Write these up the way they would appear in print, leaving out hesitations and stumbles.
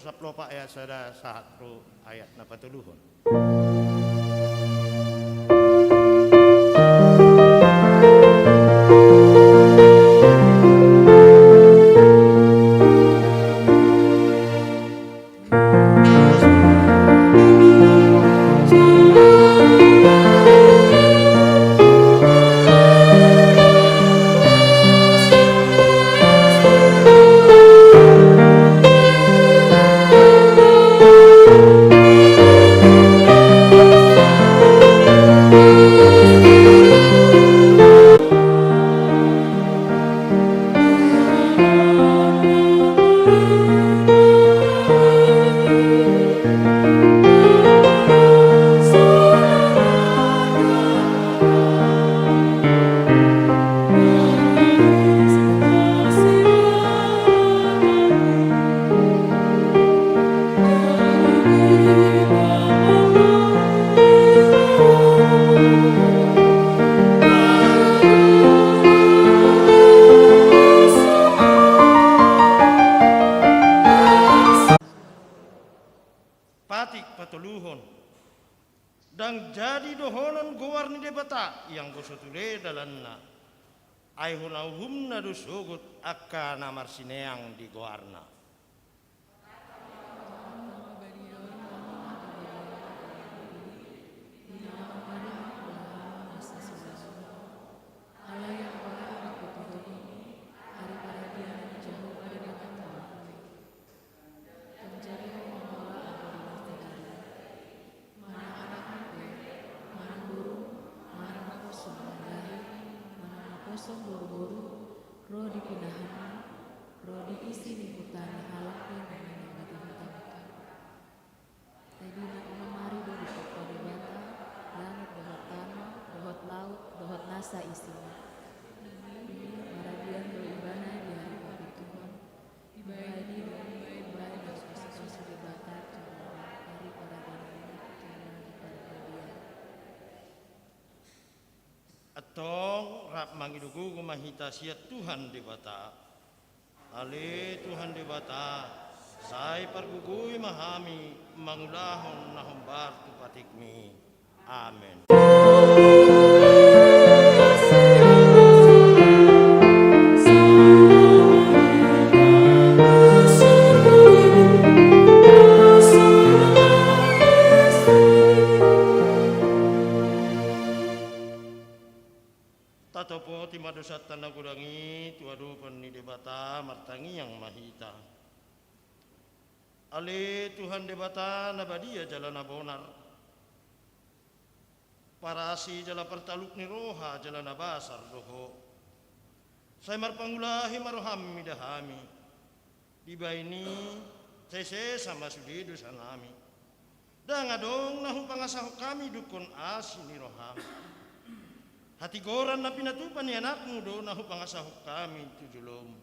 saplopa ayat sada satu ayat na patuluhon. Patik patuluhon. Dan jadi dohonon guar ni debata yang gosotule dalanna. Ay hunauhum na dusugut akka namar sineang di goarna. Roh dipindahan, roh diisi di hutan halak yang menyengat di hutan-hutan. Tadi nak memari do di kota di bata, langit dohot tanah, dohot laut, dohot nasa isinya. Marabian do ibana di hari bagi Tuhan, ibadi do ibadi do susu di bata, hari pada Atong rap mangidugu kumahita siat Tuhan di bata. Ale Tuhan di bata. Sai pargugui mahami mangulahon na humbar tu patikmi. Amen. Tatopo timadosat tanah kurangi tuadu ni debata martangi yang mahita. Ale Tuhan debata nabadia jalan abonar. Parasi jala pertaluk ni roha jala nabasar doho. Saya marpangulahi maroham midahami. Dibaini saya sama sudidu sanami. Dan adong nahu pangasahok kami dukun asi ni roham. Hati goran na pinatupan ni anakmu do nahu pangasahok kami tujulom.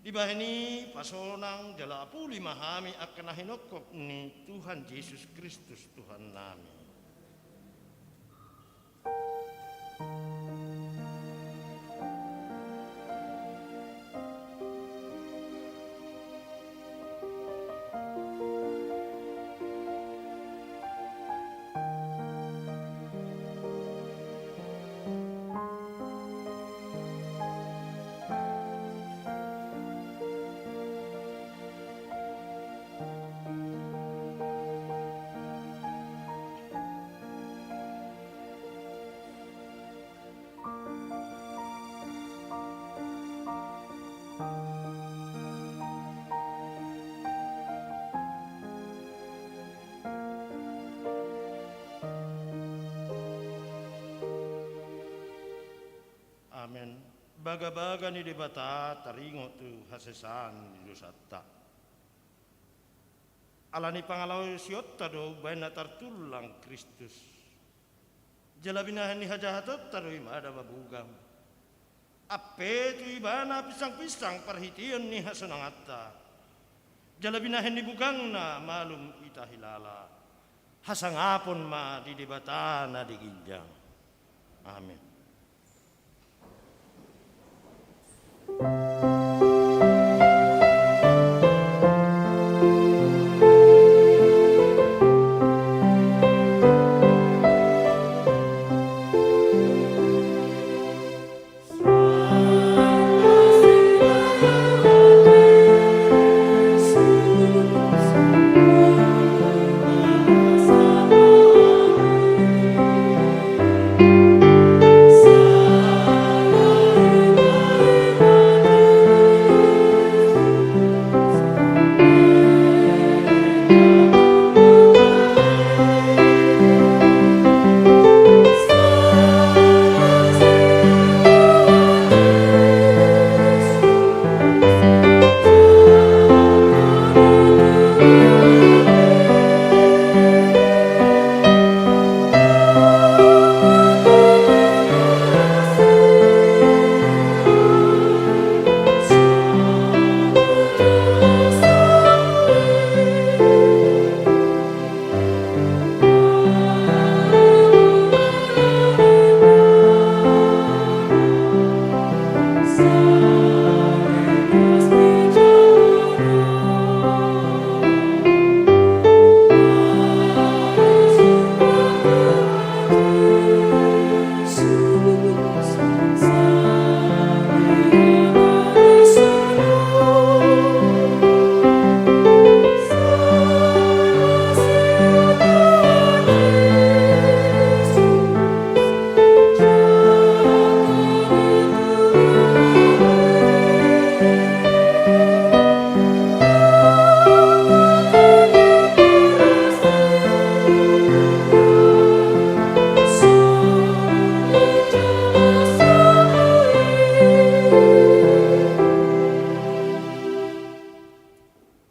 Di bahini pasonang jala apuli mahami akan nahinokop ni Tuhan Yesus Kristus Tuhan nami. Amen. Baga-baga ni debata taringo tu hasesan di dosata. Alani pangalaw siyotta do bayna tartulang Kristus. Jalabinahan ni hajahatot taroy mada babugam. Ape tu ibana pisang-pisang perhitian ni hasunangata. Jalabinahan ni bugang na malum itahilala. Hasangapon ma di debata na di ginjang. Amen.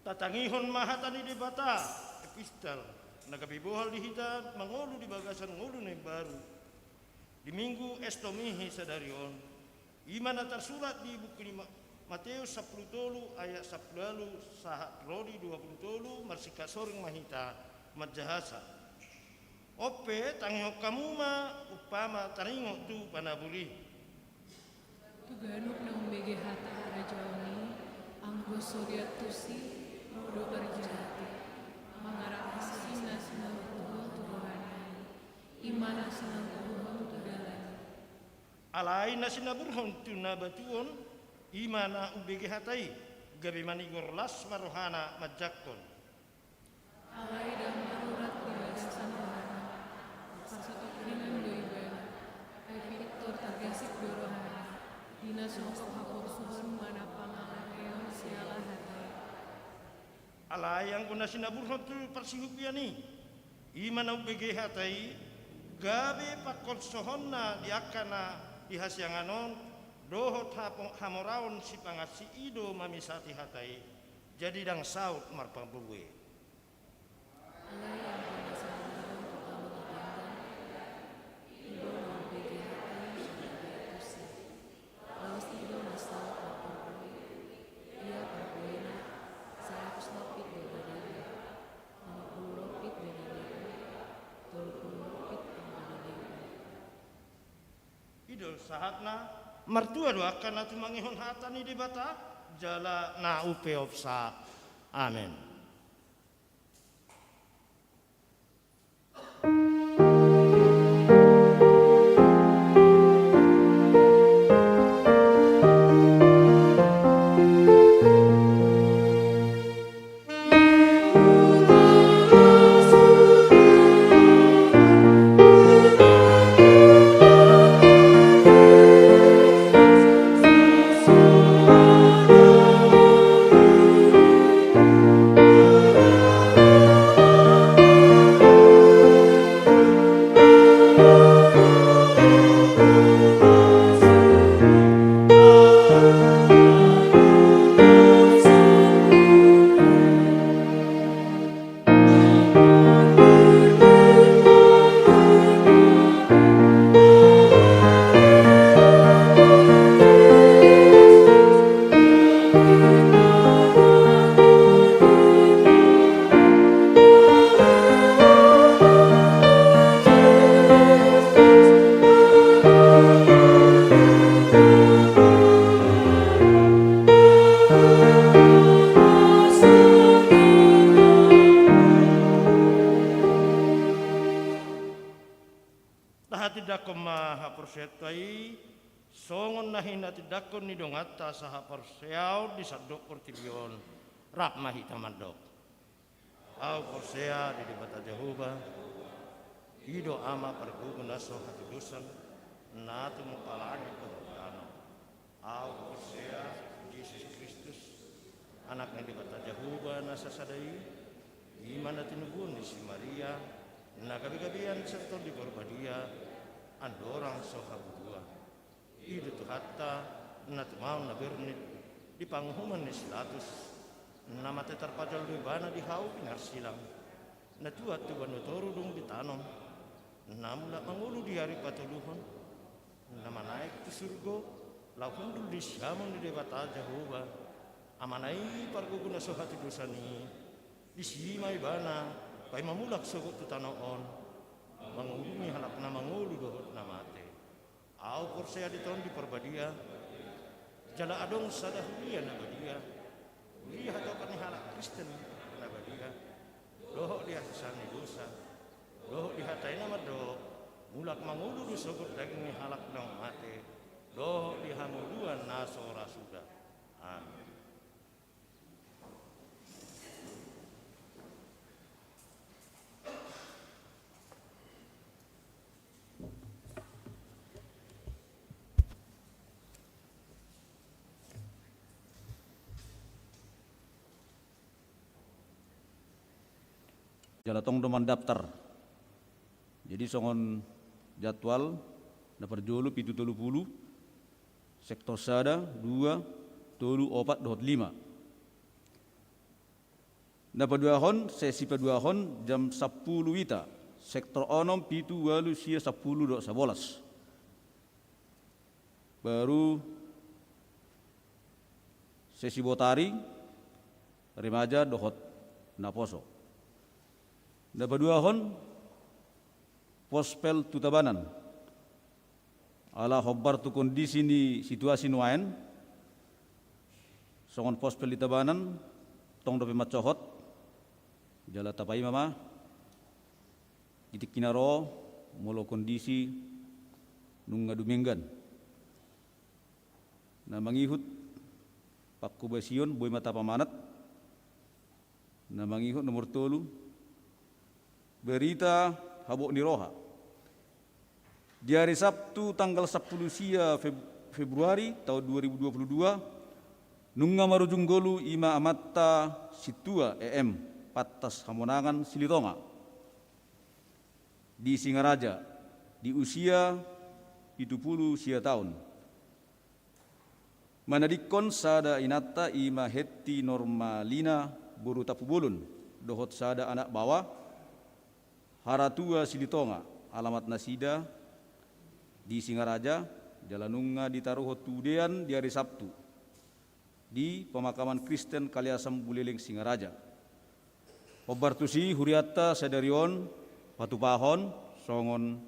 tatangihon mahatani di bata epistel nagabibuhal di hita mangulu di bagasan ngulu na baru di minggu estomihi sadarion imana tersurat di buku ni Matius 10 ayat 10 sahat rodi 20 marsika soring mahita majahasa ope tangihok kamu ma upama taringok tu panaburi Tuganuk nang bege hata rajawani anggo surya tusi rodo berjati mangarap sina senang Tuhan imana senang Tuhan tugalan alai na sinaburhon tu nabatuon imana ubege hatai gabi manigor las marohana majakon alai dan marurat di bagasan rohana pasatu kuningan doibana ai Victor targasik dorohana dina songkok hapur suhun mana pangalangeon siala hatai alai yang kuna sinaburhon tu persihupiani imana ubege hatai gabe pakon sohonna diakana dihasyanganon dohot hamoraon si pangasi ido mamisati hatai jadi dang saut marpang buwe alai yang kuna sinaburhon utama nabanggan ido nang bege hatai sebagai tusi lawas ido nasal perpui ia perpuina 100 lopit bebanana 50 lopit benanegu 20 lopit benanegu idol sahatna martua doakan atu mangihon hatani di bata jala na upe opsa amin. Tidakon mahapersetai songon nahina tidakon ni dongata saha perseau di sadok portibion rak mahita mandok au persea di debata Jehovah ido ama pergugun naso hati dosan natu mupalani kehutano au persea Yesus Kristus anak yang debata Jehovah nasa sadai imana tinubun di si Maria nagabi-gabian serta di korbadia andorang soha berdua idu tu hatta natu mau na bernit di panghuman ni silatus nama te terpajal di bana di hau pinar silang natu atu banu toru dong ditanam namula mangulu di hari patuluhon nama naik ke surga laukundul di siamon di debata Jehovah amanai parguguna soha tu dosani di simai bana pai mamulak sogot tu tanaon mangulungi halak na mangulu dohot na mate au persea di tahun di perbadia jala adong sadahulia na badia lihat dapat ni halak Kristen na badia dohot dia sesani dosa dohot dihatai nama doh mulak mangulu do sogot daging ni halak na mate dohot dihanguduan nasora sudah amin. Jalatong doman daftar. Jadi songon jadwal dapat jolu pitu tolu puluh sektor sada 2 tolu 4 5. Na paduahon sesi paduahon jam 10 wita sektor onom pitu walu sia 10 11. Baru sesi botari remaja dohot naposo. Na paduahon pospel tutabanan ala hobbar tu kondisi ni situasi nuain songon pospel di tabanan tong dope macohot jala tapai mama itik kinaro molo kondisi nunga duminggan na mangihut pakku basion boy mata pamanat na mangihut nomor 3 berita habok ni roha di hari Sabtu tanggal 10 sia Februari tahun 2022 nunga marujung golu ima amatta situa patas hamonangan Silitonga di Singaraja di usia 70 sia tahun. Manadikon sada inata ima heti normalina buru tapubulun dohot sada anak bawah haratua Silitonga alamat nasida di Singaraja jalanunga ditaruh tudean di hari Sabtu di pemakaman Kristen Kaliasam Buleleng Singaraja. Obartusi huriata sadarion patupahon songon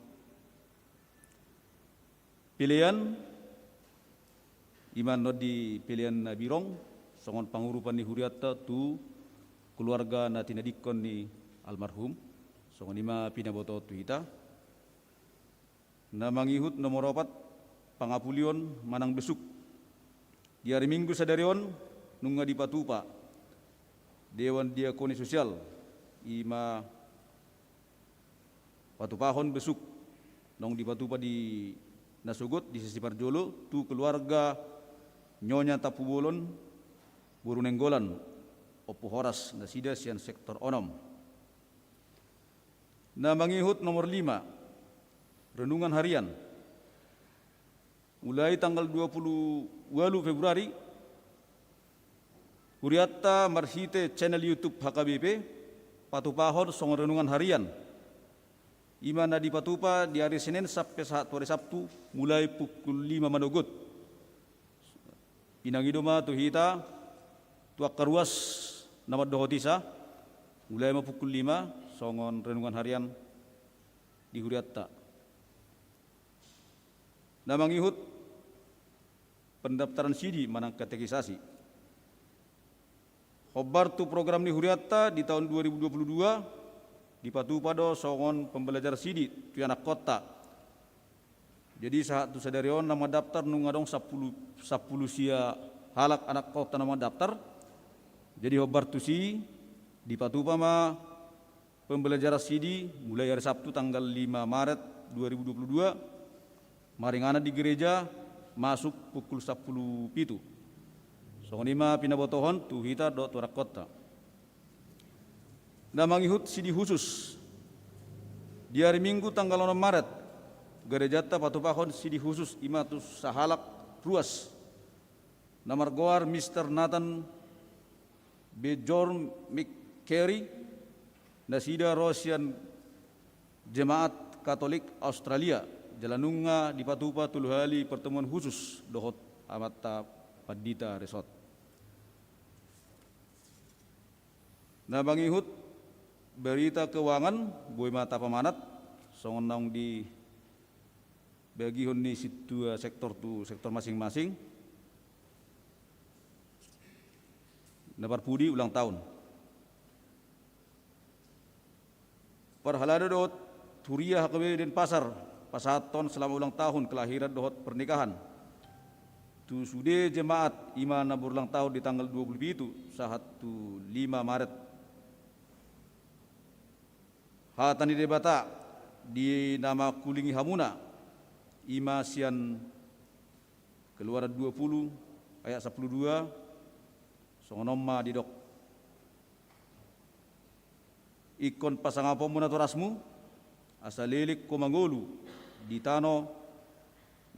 pilihan iman no di pilihan birong songon pangurupan ni huriata tu keluarga na tinadikon ni almarhum songon ima pinaboto tu hita na mangihut nomor 4 pangapulion manang besuk di hari Minggu sadarion nunga di Patupa Dewan Diakoni Sosial ima Patupahon besuk nong di Patupa di Nasugot di sisi Parjolo tu keluarga Nyonya Tapubolon Burunenggolan Opo Horas nasida sian sektor onom na mangihut nomor 5 renungan harian mulai tanggal 28 Februari Huriata Marsite channel YouTube HKBP Patupahon song renungan harian imana di Patupa di hari Senin sampai hari Sabtu mulai pukul 5 manogot pinangidoma tu hita tuak karuas nama dohotisa mulai pukul 5 songon renungan harian di Huriata. Na mangihut pendaftaran CD manang katekisasi. Hobar tu program ni Huriata di tahun 2022 di Patupado songon pembelajar CD tu anak kota. Jadi saat tu sadarion nama daftar nungadong 10 sia halak anak kota nama daftar. Jadi hobar tu si di Patupa ma pembelajar CD mulai hari Sabtu tanggal 5 Maret 2022 maringana di gereja masuk pukul 10 pitu. Songonima pinabotohon tu hita do turak kota. Na mangihut sidi khusus. Di hari Minggu tanggal 6 Maret gereja Patupahon sidi khusus imatus sahalak ruas. Namar goar Mr. Nathan B. John McCary nasida Rosian Jemaat Katolik Australia jalanunga di Patupa tuluhali pertemuan khusus dohot amata Padita Resort. Na bangihut berita keuangan boy mata pamanat songon naung di bagihon ni situ sektor tu sektor masing-masing. Nabar pudi ulang tahun. Perhalada dohot Turia HKB Denpasar pasaton selama ulang tahun kelahiran dohot pernikahan. Tu sude jemaat imana berulang tahun di tanggal 27 sahat tu 5 Maret. Hatani debata di nama Kulingi Hamuna ima sian keluaran 20 ayat 12 songonoma didok ikon pasangapom muna torasmu asalilik komangolu di tano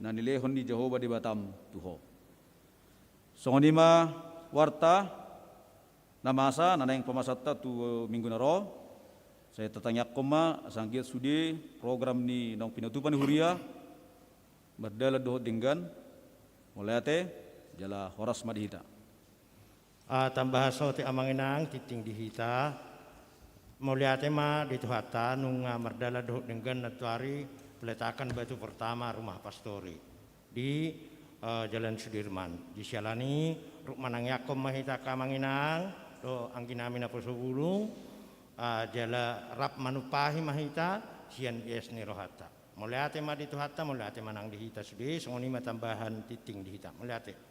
na nilehon ni Jehovah di Batam tuho. Songonima warta namasa nana yang pemasata tu minggu naro saya tetanya koma sangkiat sudi program ni nong pinutupan huria berdala doh denggan mulai ate jala horas madihita tambah ti amanginang titing dihita mulia tema dituhata nunga merdala doh denggan natuari peletakan batu pertama rumah pastori di Jalan Sudirman di Sialani Rukmanang Yakom mahita kamanginang do angkinami na pusubulung jala rap manupahi mahita sian yes ni rohata muliate ma dituhata muliate manang dihita sudi songoni tambahan titing dihita muliate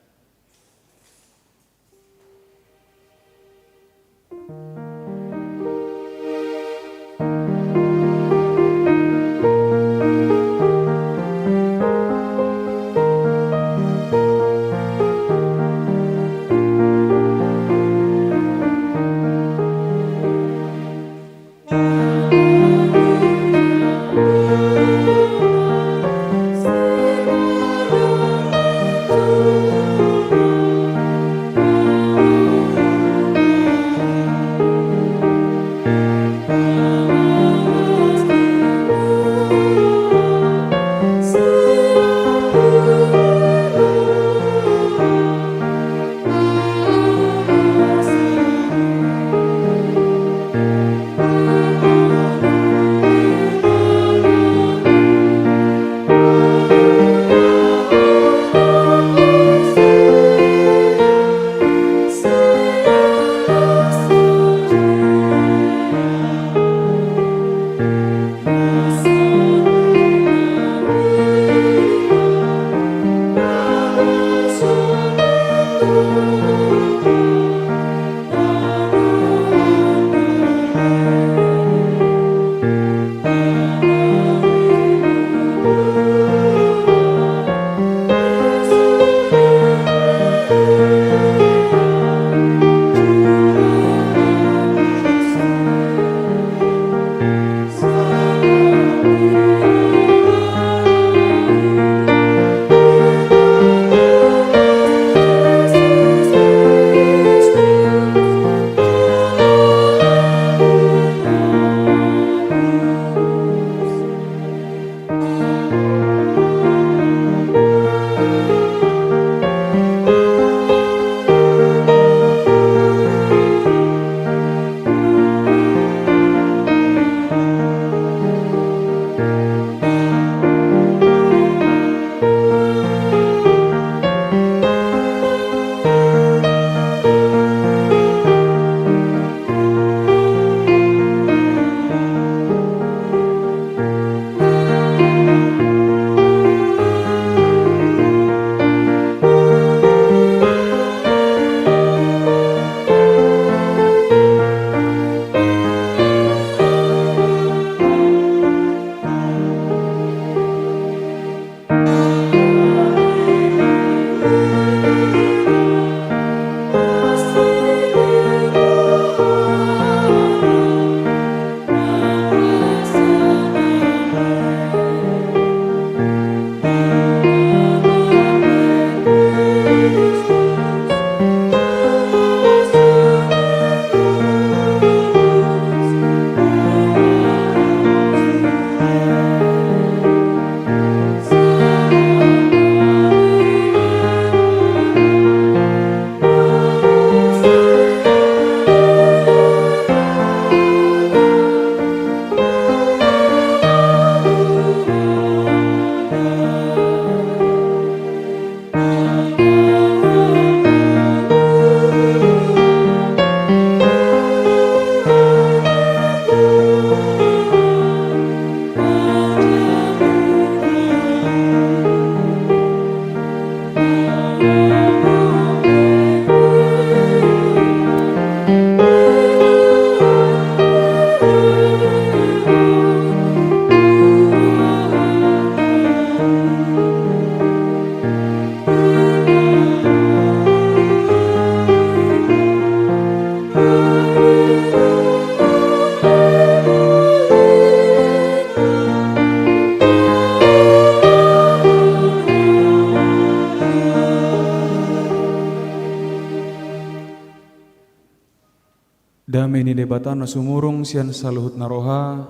Damai ni debatan sumurung sian saluhut naroha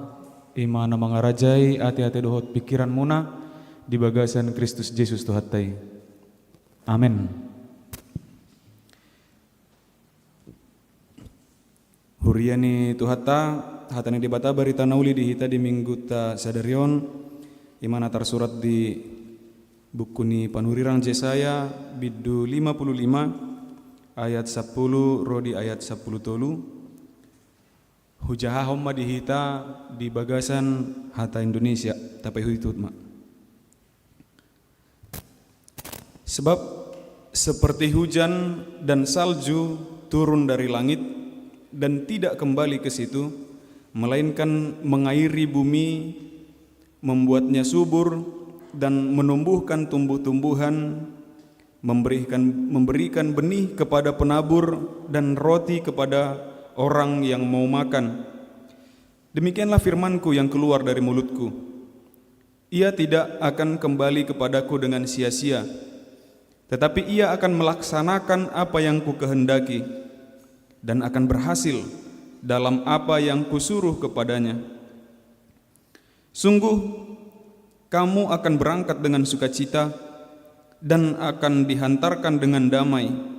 imana mangarajai ati-ati dohot pikiran muna di bagasan Kristus Yesus Tuhatai. Amin. Huriani Tuhata hatani debata barita nauli di hita di minggu ta sadarion imana tersurat di buku ni panurirang Yesaya bidu 55 ayat 10 rodi ayat 10 tolu. Hujaha homma dihita di bagasan hata Indonesia tapi huitut mak. Sebab seperti hujan dan salju turun dari langit dan tidak kembali ke situ, melainkan mengairi bumi, membuatnya subur dan menumbuhkan tumbuh-tumbuhan, memberikan benih kepada penabur dan roti kepada orang yang mau makan. Demikianlah firmanku yang keluar dari mulutku. Ia tidak akan kembali kepadaku dengan sia-sia, tetapi ia akan melaksanakan apa yang kukehendaki dan akan berhasil dalam apa yang kusuruh kepadanya. Sungguh kamu akan berangkat dengan sukacita dan akan dihantarkan dengan damai.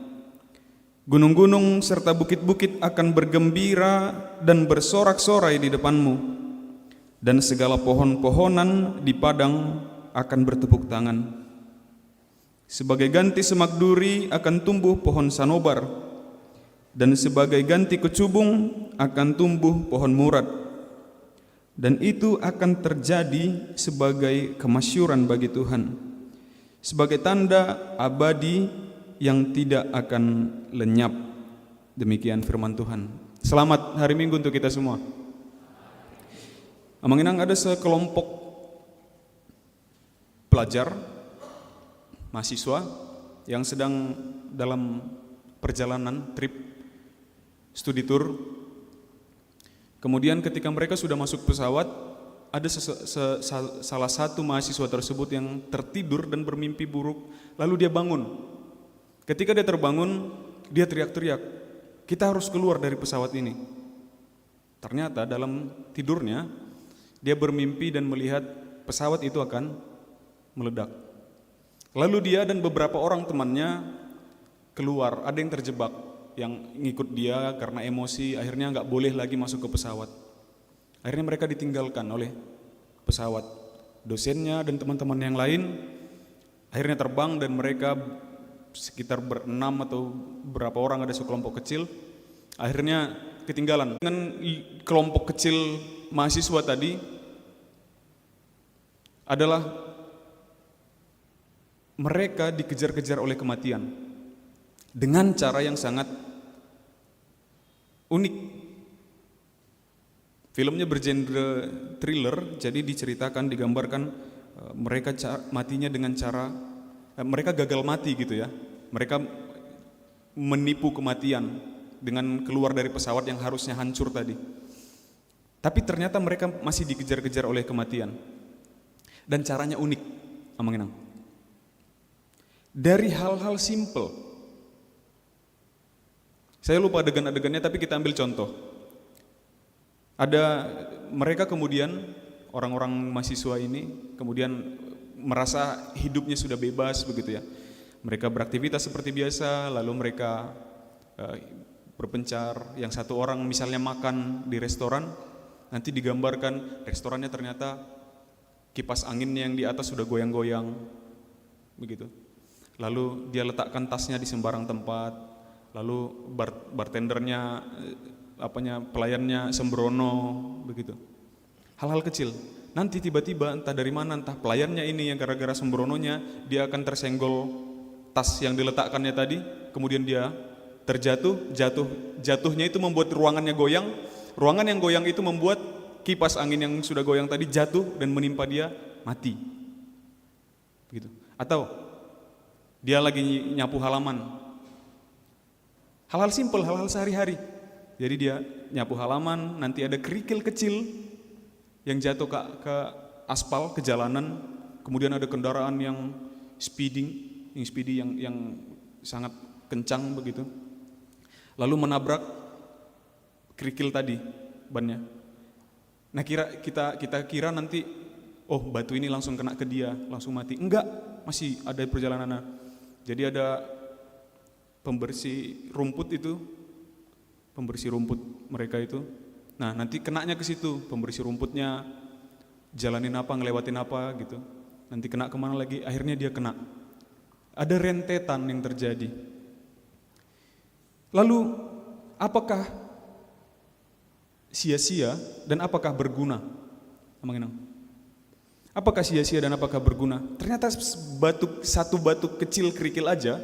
Gunung-gunung serta bukit-bukit akan bergembira dan bersorak-sorai di depanmu, dan segala pohon-pohonan di padang akan bertepuk tangan. Sebagai ganti semak duri akan tumbuh pohon sanobar, dan sebagai ganti kecubung akan tumbuh pohon murad. Dan itu akan terjadi sebagai kemasyuran bagi Tuhan, sebagai tanda abadi yang tidak akan lenyap. Demikian firman Tuhan. Selamat hari Minggu untuk kita semua. Amanginang ada sekelompok pelajar, mahasiswa yang sedang dalam perjalanan trip studi tour. Kemudian ketika mereka sudah masuk pesawat, ada salah satu mahasiswa tersebut yang tertidur dan bermimpi buruk. Lalu dia bangun. Ketika dia terbangun, dia teriak-teriak, kita harus keluar dari pesawat ini. Ternyata dalam tidurnya, dia bermimpi dan melihat pesawat itu akan meledak. Lalu dia dan beberapa orang temannya keluar, ada yang terjebak, yang ngikut dia karena emosi, akhirnya nggak boleh lagi masuk ke pesawat. Akhirnya mereka ditinggalkan oleh pesawat. Dosennya dan teman-teman yang lain akhirnya terbang dan mereka sekitar berenam atau berapa orang, ada sekelompok kecil, akhirnya ketinggalan. Dengan kelompok kecil mahasiswa tadi adalah mereka dikejar-kejar oleh kematian dengan cara yang sangat unik. Filmnya bergenre thriller, jadi diceritakan, digambarkan mereka matinya dengan cara mereka gagal mati gitu ya. Mereka menipu kematian dengan keluar dari pesawat yang harusnya hancur tadi. Tapi ternyata mereka masih dikejar-kejar oleh kematian. Dan caranya unik, Amanginang. Dari hal-hal simple. Saya lupa adegan-adegannya tapi kita ambil contoh. Ada mereka kemudian, orang-orang mahasiswa ini kemudian merasa hidupnya sudah bebas begitu ya. Mereka beraktivitas seperti biasa, lalu mereka berpencar. Yang satu orang misalnya makan di restoran, nanti digambarkan restorannya ternyata kipas anginnya yang di atas sudah goyang-goyang begitu. Lalu dia letakkan tasnya di sembarang tempat, lalu bartendernya pelayannya sembrono begitu. Hal-hal kecil. Nanti tiba-tiba entah dari mana, entah pelayannya ini yang gara-gara sembrononya dia akan tersenggol tas yang diletakkannya tadi, kemudian dia jatuhnya itu membuat ruangannya goyang. Ruangan yang goyang itu membuat kipas angin yang sudah goyang tadi jatuh dan menimpa dia, mati. Begitu. Atau dia lagi nyapu halaman. Hal-hal simpel, hal-hal sehari-hari. Jadi dia nyapu halaman, nanti ada kerikil kecil yang jatuh ke aspal, ke jalanan. Kemudian ada kendaraan yang speedy yang sangat kencang begitu. Lalu menabrak kerikil tadi bannya. Nah kita kira nanti oh batu ini langsung kena ke dia, langsung mati. Enggak, masih ada perjalanan. Jadi ada pembersih rumput mereka itu. Nah nanti kenanya ke situ, pembersih rumputnya jalanin apa, ngelewatin apa gitu. Nanti kena kemana lagi, akhirnya dia kena. Ada rentetan yang terjadi. Lalu apakah sia-sia dan apakah berguna? Apakah sia-sia dan apakah berguna? Ternyata satu batu kecil kerikil aja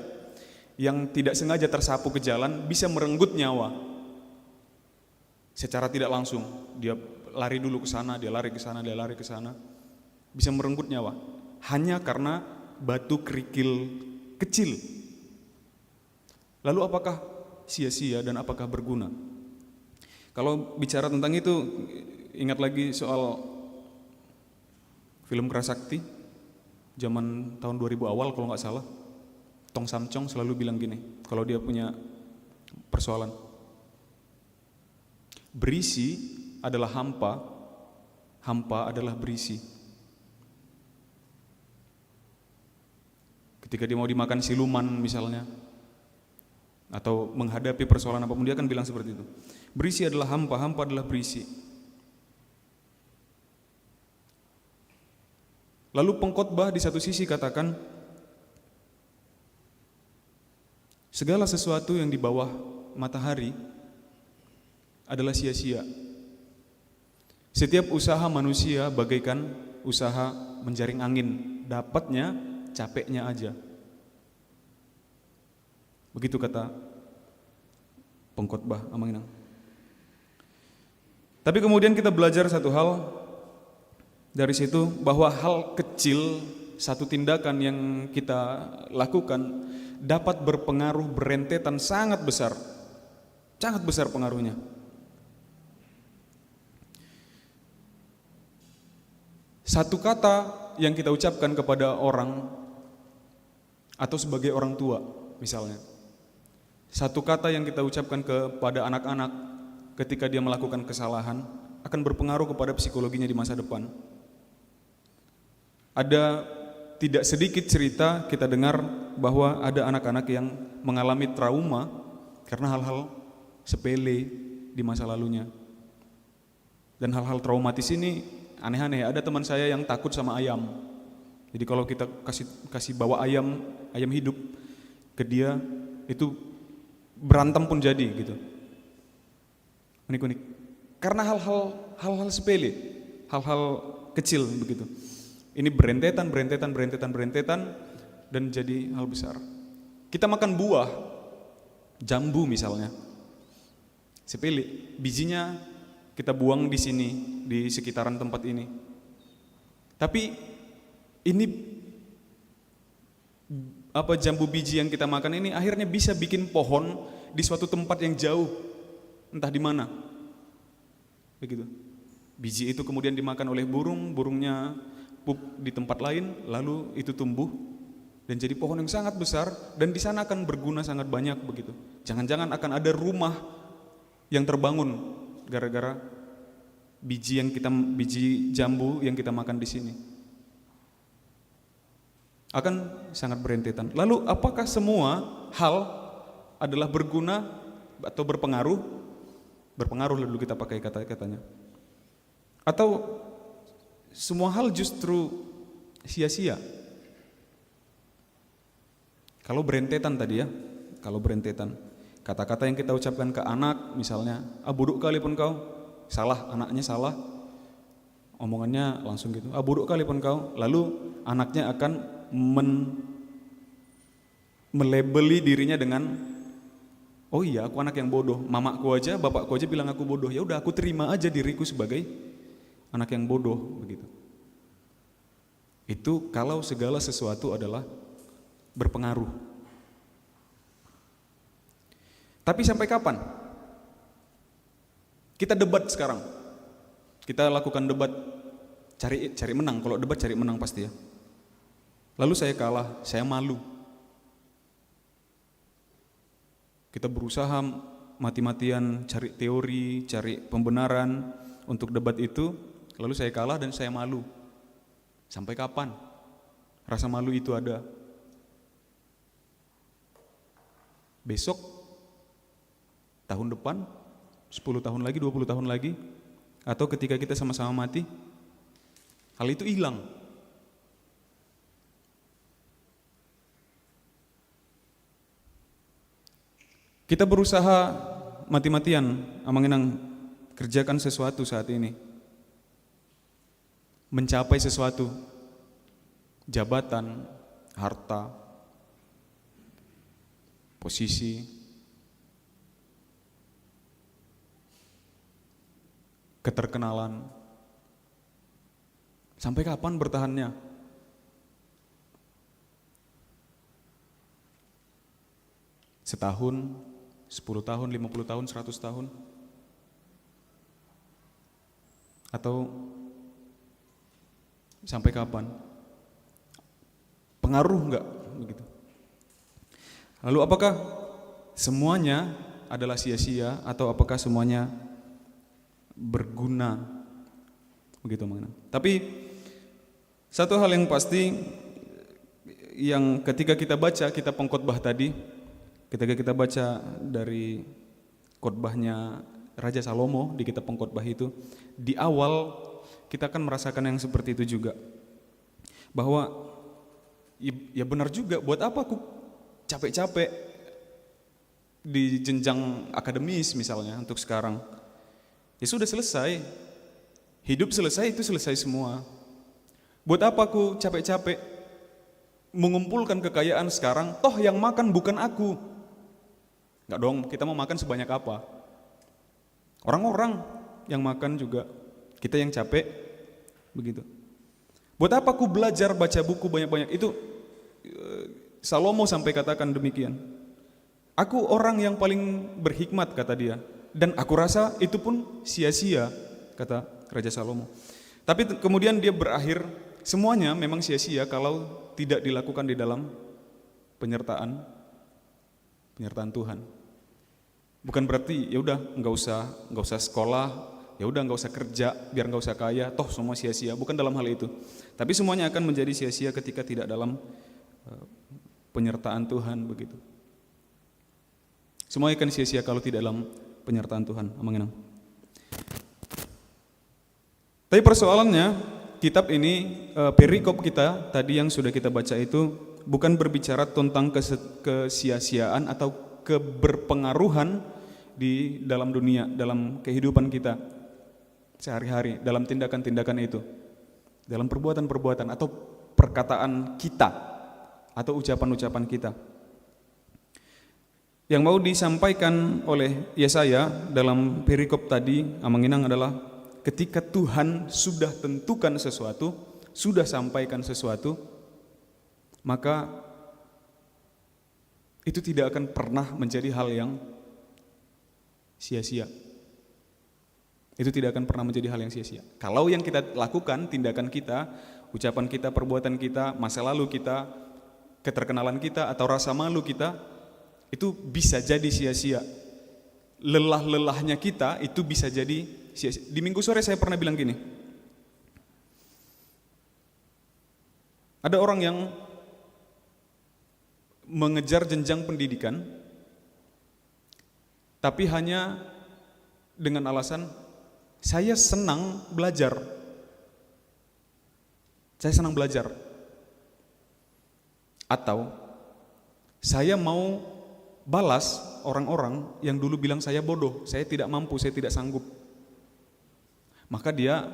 yang tidak sengaja tersapu ke jalan bisa merenggut nyawa. Secara tidak langsung, dia lari dulu ke sana, dia lari ke sana, dia lari ke sana. Bisa merenggut nyawa hanya karena batu kerikil kecil. Lalu apakah sia-sia dan apakah berguna? Kalau bicara tentang itu, ingat lagi soal film Kerasakti zaman tahun 2000 awal kalau nggak salah. Tong Samcong selalu bilang gini, kalau dia punya persoalan, berisi adalah hampa, hampa adalah berisi. Ketika dia mau dimakan siluman misalnya, atau menghadapi persoalan apapun, dia akan bilang seperti itu. Berisi adalah hampa, hampa adalah berisi. Lalu pengkhotbah di satu sisi katakan, segala sesuatu yang di bawah matahari adalah sia-sia. Setiap usaha manusia bagaikan usaha menjaring angin, dapatnya capeknya aja. Begitu kata pengkhotbah Amanginang. Tapi kemudian kita belajar satu hal dari situ, bahwa hal kecil, satu tindakan yang kita lakukan dapat berpengaruh berentetan sangat besar pengaruhnya. Satu kata yang kita ucapkan kepada orang atau sebagai orang tua misalnya, satu kata yang kita ucapkan kepada anak-anak ketika dia melakukan kesalahan akan berpengaruh kepada psikologinya di masa depan. Ada tidak sedikit cerita kita dengar bahwa ada anak-anak yang mengalami trauma karena hal-hal sepele di masa lalunya. Dan hal-hal traumatis ini aneh-aneh. Ada teman saya yang takut sama ayam. Jadi kalau kita kasih bawa ayam hidup ke dia, itu berantem pun jadi gitu. Unik-unik. Karena hal-hal sepele, hal-hal kecil begitu. Ini berentetan dan jadi hal besar. Kita makan buah, jambu misalnya, sepele, bijinya kita buang di sini, di sekitaran tempat ini. Tapi ini jambu biji yang kita makan ini akhirnya bisa bikin pohon di suatu tempat yang jauh, entah di mana. Begitu. Biji itu kemudian dimakan oleh burung, burungnya pup di tempat lain, lalu itu tumbuh dan jadi pohon yang sangat besar, dan di sana akan berguna sangat banyak begitu. Jangan-jangan akan ada rumah yang terbangun gara-gara biji jambu yang kita makan di sini. Akan sangat berentetan. Lalu apakah semua hal adalah berguna atau berpengaruh? Berpengaruh dulu kita pakai kata-katanya. Atau semua hal justru sia-sia? Kalau berentetan tadi ya, kalau berentetan, kata-kata yang kita ucapkan ke anak misalnya, buruk kali pun kau, salah, anaknya salah, omongannya langsung gitu, buruk kali pun kau, lalu anaknya akan melabeli dirinya dengan, oh iya aku anak yang bodoh, mamaku aja, bapakku aja bilang aku bodoh, ya udah aku terima aja diriku sebagai anak yang bodoh begitu. Itu kalau segala sesuatu adalah berpengaruh. Tapi sampai kapan? Kita debat sekarang. Kita lakukan debat, cari menang. Kalau debat cari menang pasti ya. Lalu saya kalah, saya malu. Kita berusaha mati-matian cari teori, cari pembenaran untuk debat itu, lalu saya kalah dan saya malu. Sampai kapan rasa malu itu ada? Besok, tahun depan, 10 tahun lagi, 20 tahun lagi, atau ketika kita sama-sama mati, hal itu hilang. Kita berusaha mati-matian, Amanginang, kerjakan sesuatu saat ini. Mencapai sesuatu, jabatan, harta, posisi, keterkenalan. Sampai kapan bertahannya? Setahun, 10 tahun, 50 tahun, 100 tahun? Atau sampai kapan? Pengaruh enggak begitu? Lalu apakah semuanya adalah sia-sia atau apakah semuanya berguna? Begitu Mang. Tapi satu hal yang pasti, yang ketika kita baca kitab pengkhotbah tadi, ketika kita baca dari khotbahnya Raja Salomo di kitab pengkhotbah itu, di awal kita akan merasakan yang seperti itu juga. Bahwa ya benar juga, buat apa aku capek-capek di jenjang akademis misalnya untuk sekarang. Ya sudah selesai. Hidup selesai, itu selesai semua. Buat apa aku capek-capek mengumpulkan kekayaan sekarang, toh yang makan bukan aku. Enggak dong, kita mau makan sebanyak apa? Orang-orang yang makan juga, kita yang capek, begitu. Buat apa aku belajar baca buku banyak-banyak? Itu Salomo sampai katakan demikian. Aku orang yang paling berhikmat, kata dia. Dan aku rasa itu pun sia-sia, kata Raja Salomo. Tapi kemudian dia berakhir, semuanya memang sia-sia kalau tidak dilakukan di dalam penyertaan Tuhan. Bukan berarti ya udah nggak usah sekolah, ya udah nggak usah kerja, biar nggak usah kaya, toh semua sia-sia. Bukan dalam hal itu. Tapi semuanya akan menjadi sia-sia ketika tidak dalam penyertaan Tuhan, begitu. Semuanya akan sia-sia kalau tidak dalam penyertaan Tuhan. Amanginang. Tapi persoalannya, kitab ini, perikop kita tadi yang sudah kita baca itu bukan berbicara tentang kesia-siaan atau keberpengaruhan di dalam dunia, dalam kehidupan kita sehari-hari, dalam tindakan-tindakan itu, dalam perbuatan-perbuatan atau perkataan kita atau ucapan-ucapan kita. Yang mau disampaikan oleh Yesaya dalam perikop tadi, Amanginang, adalah ketika Tuhan sudah tentukan sesuatu, sudah sampaikan sesuatu, maka itu tidak akan pernah menjadi hal yang sia-sia. Itu tidak akan pernah menjadi hal yang sia-sia. Kalau yang kita lakukan, tindakan kita, ucapan kita, perbuatan kita, masa lalu kita, keterkenalan kita, atau rasa malu kita, itu bisa jadi sia-sia. Lelah-lelahnya kita itu bisa jadi sia-sia. Di minggu sore saya pernah bilang gini, ada orang yang mengejar jenjang pendidikan, tapi hanya dengan alasan saya senang belajar. Saya senang belajar. Atau saya mau balas orang-orang yang dulu bilang saya bodoh, saya tidak mampu, saya tidak sanggup. Maka dia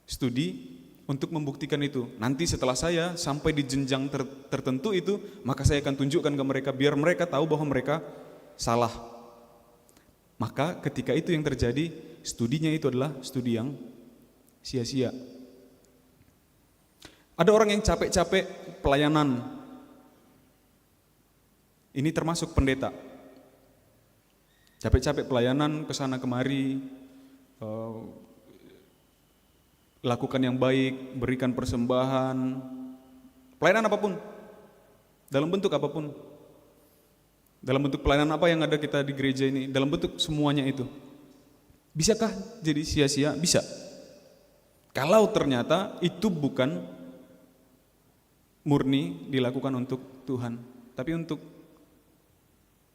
studi untuk membuktikan itu. Nanti setelah saya sampai di jenjang tertentu itu, maka saya akan tunjukkan ke mereka biar mereka tahu bahwa mereka salah. Maka ketika itu yang terjadi, studinya itu adalah studi yang sia-sia. Ada orang yang capek-capek pelayanan. Ini termasuk pendeta. Capek-capek pelayanan kesana kemari, lakukan yang baik, berikan persembahan, pelayanan apapun, dalam bentuk apapun. Dalam bentuk pelayanan apa yang ada kita di gereja ini, dalam bentuk semuanya itu. Bisakah jadi sia-sia? Bisa. Kalau ternyata itu bukan murni dilakukan untuk Tuhan, tapi untuk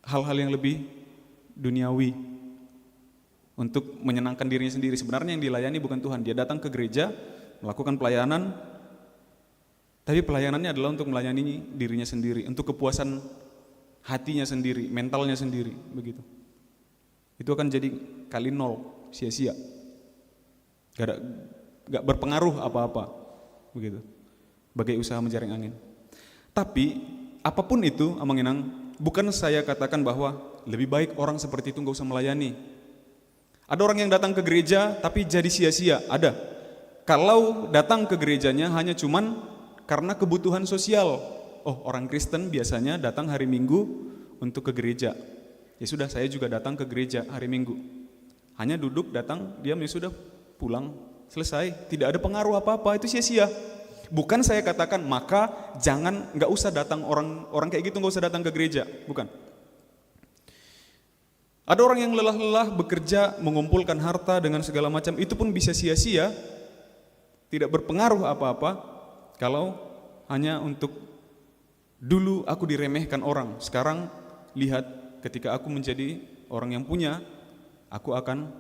hal-hal yang lebih duniawi, untuk menyenangkan dirinya sendiri. Sebenarnya yang dilayani bukan Tuhan. Dia datang ke gereja, melakukan pelayanan, tapi pelayanannya adalah untuk melayani dirinya sendiri, untuk kepuasan hatinya sendiri, mentalnya sendiri, begitu. Itu akan jadi kali 0, sia-sia. Gak berpengaruh apa-apa, begitu. Bagai usaha menjaring angin. Tapi apapun itu, Amang Inang, bukan saya katakan bahwa lebih baik orang seperti itu gak usah melayani. Ada orang yang datang ke gereja tapi jadi sia-sia, ada. Kalau datang ke gerejanya hanya cuman karena kebutuhan sosial. Oh, orang Kristen biasanya datang hari Minggu untuk ke gereja. Ya sudah, saya juga datang ke gereja hari Minggu. Hanya duduk, datang, diam, ya sudah, pulang, selesai. Tidak ada pengaruh apa-apa, itu sia-sia. Bukan saya katakan maka nggak usah datang orang kayak gitu, nggak usah datang ke gereja, bukan. Ada orang yang lelah-lelah bekerja, mengumpulkan harta dengan segala macam, itu pun bisa sia-sia, tidak berpengaruh apa-apa kalau hanya untuk dulu aku diremehkan orang, sekarang lihat ketika aku menjadi orang yang punya, aku akan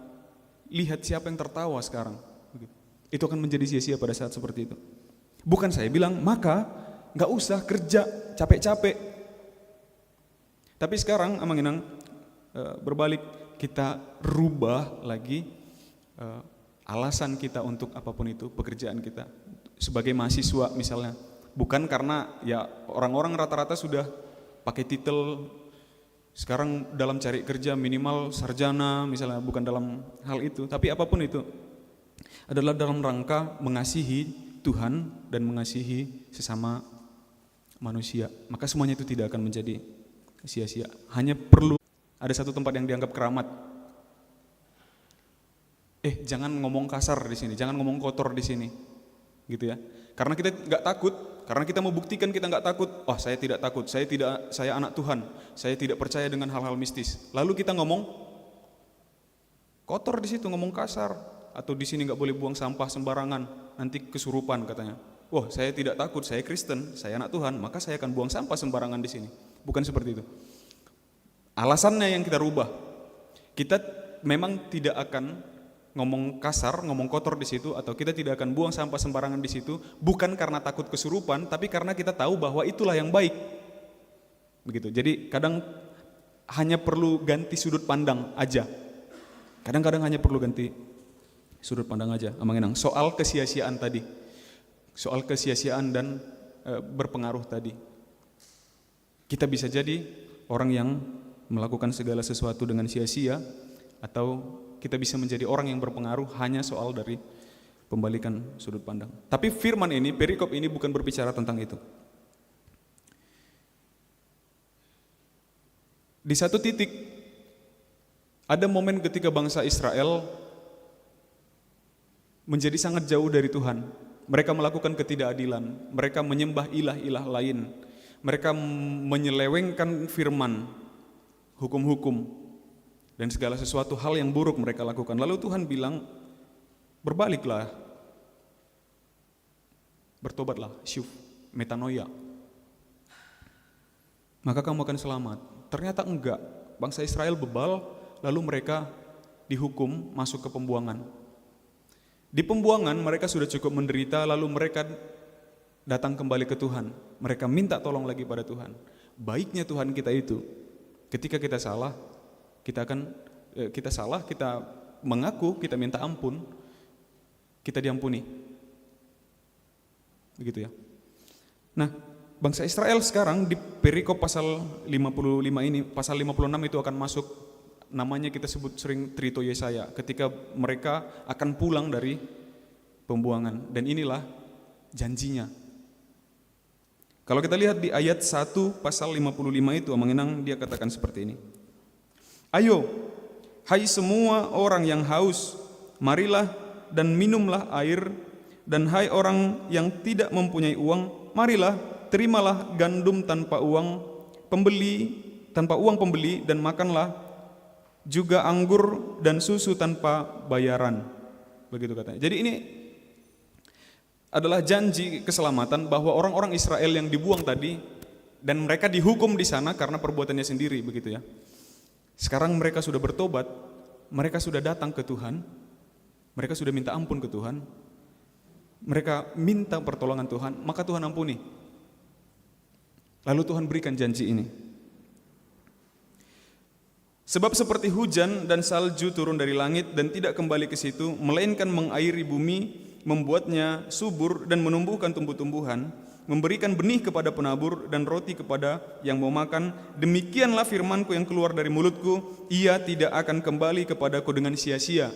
lihat siapa yang tertawa sekarang. Itu akan menjadi sia-sia pada saat seperti itu. Bukan saya bilang maka nggak usah kerja capek-capek. Tapi sekarang Amang Inang, berbalik, kita rubah lagi alasan kita untuk apapun itu, pekerjaan kita sebagai mahasiswa misalnya, bukan karena ya orang-orang rata-rata sudah pakai titel sekarang dalam cari kerja minimal sarjana misalnya, bukan dalam hal itu, tapi apapun itu adalah dalam rangka mengasihi Tuhan dan mengasihi sesama manusia, maka semuanya itu tidak akan menjadi sia-sia. Hanya perlu ada satu tempat yang dianggap keramat. Jangan ngomong kasar di sini, jangan ngomong kotor di sini, gitu ya. Karena kita nggak takut, karena kita mau buktikan kita nggak takut. Oh, saya tidak takut, saya anak Tuhan, saya tidak percaya dengan hal-hal mistis. Lalu kita ngomong kotor di situ, ngomong kasar, atau di sini nggak boleh buang sampah sembarangan, nanti kesurupan katanya. Wah, saya tidak takut, saya Kristen, saya anak Tuhan, maka saya akan buang sampah sembarangan di sini. Bukan seperti itu. Alasannya yang kita rubah. Kita memang tidak akan ngomong kasar, ngomong kotor di situ, atau kita tidak akan buang sampah sembarangan di situ, bukan karena takut kesurupan, tapi karena kita tahu bahwa itulah yang baik. Begitu. Jadi kadang hanya perlu ganti sudut pandang aja. Kadang-kadang hanya perlu ganti sudut pandang aja. Amang Inang, soal kesia-siaan tadi. Soal kesia-siaan dan berpengaruh tadi. Kita bisa jadi orang yang melakukan segala sesuatu dengan sia-sia, atau kita bisa menjadi orang yang berpengaruh hanya soal dari pembalikan sudut pandang. Tapi firman ini, perikop ini bukan berbicara tentang itu. Di satu titik ada momen ketika bangsa Israel menjadi sangat jauh dari Tuhan. Mereka melakukan ketidakadilan, mereka menyembah ilah-ilah lain, mereka menyelewengkan firman, hukum-hukum, dan segala sesuatu hal yang buruk mereka lakukan. Lalu Tuhan bilang, berbaliklah, bertobatlah, syuf, metanoia, maka kamu akan selamat. Ternyata enggak, bangsa Israel bebal, lalu mereka dihukum masuk ke pembuangan. Di pembuangan mereka sudah cukup menderita, lalu mereka datang kembali ke Tuhan. Mereka minta tolong lagi pada Tuhan. Baiknya Tuhan kita itu, ketika kita salah, kita mengaku, kita minta ampun, kita diampuni. Begitu ya. Nah, bangsa Israel sekarang di perikop pasal 55 ini, pasal 56 itu akan masuk, namanya kita sebut sering Trito Yesaya, ketika mereka akan pulang dari pembuangan. Dan inilah janjinya. Kalau kita lihat di ayat 1 pasal 55 itu, Amang Inang, dia katakan seperti ini. Ayo, hai semua orang yang haus, marilah dan minumlah air, dan hai orang yang tidak mempunyai uang, marilah terimalah gandum tanpa uang, pembeli tanpa uang pembeli dan makanlah juga anggur dan susu tanpa bayaran. Begitu katanya. Jadi ini adalah janji keselamatan bahwa orang-orang Israel yang dibuang tadi dan mereka dihukum di sana karena perbuatannya sendiri, begitu ya. Sekarang mereka sudah bertobat, mereka sudah datang ke Tuhan, mereka sudah minta ampun ke Tuhan, mereka minta pertolongan Tuhan, maka Tuhan ampuni. Lalu Tuhan berikan janji ini. Sebab seperti hujan dan salju turun dari langit dan tidak kembali ke situ, melainkan mengairi bumi, membuatnya subur dan menumbuhkan tumbuh-tumbuhan, memberikan benih kepada penabur dan roti kepada yang mau makan, demikianlah firmanku yang keluar dari mulutku, ia tidak akan kembali kepadaku dengan sia-sia.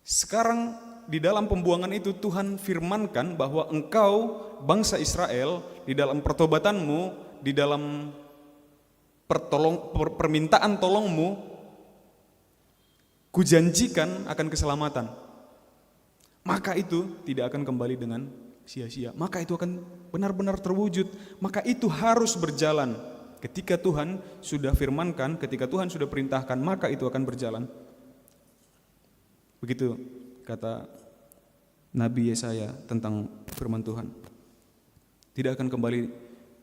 Sekarang di dalam pembuangan itu Tuhan firmankan bahwa engkau bangsa Israel di dalam pertobatanmu, di dalam permintaan tolongmu, kujanjikan akan keselamatan. Maka itu tidak akan kembali dengan sia-sia. Maka itu akan benar-benar terwujud. Maka itu harus berjalan. Ketika Tuhan sudah firmankan, ketika Tuhan sudah perintahkan, maka itu akan berjalan. Begitu kata Nabi Yesaya tentang firman Tuhan. Tidak akan kembali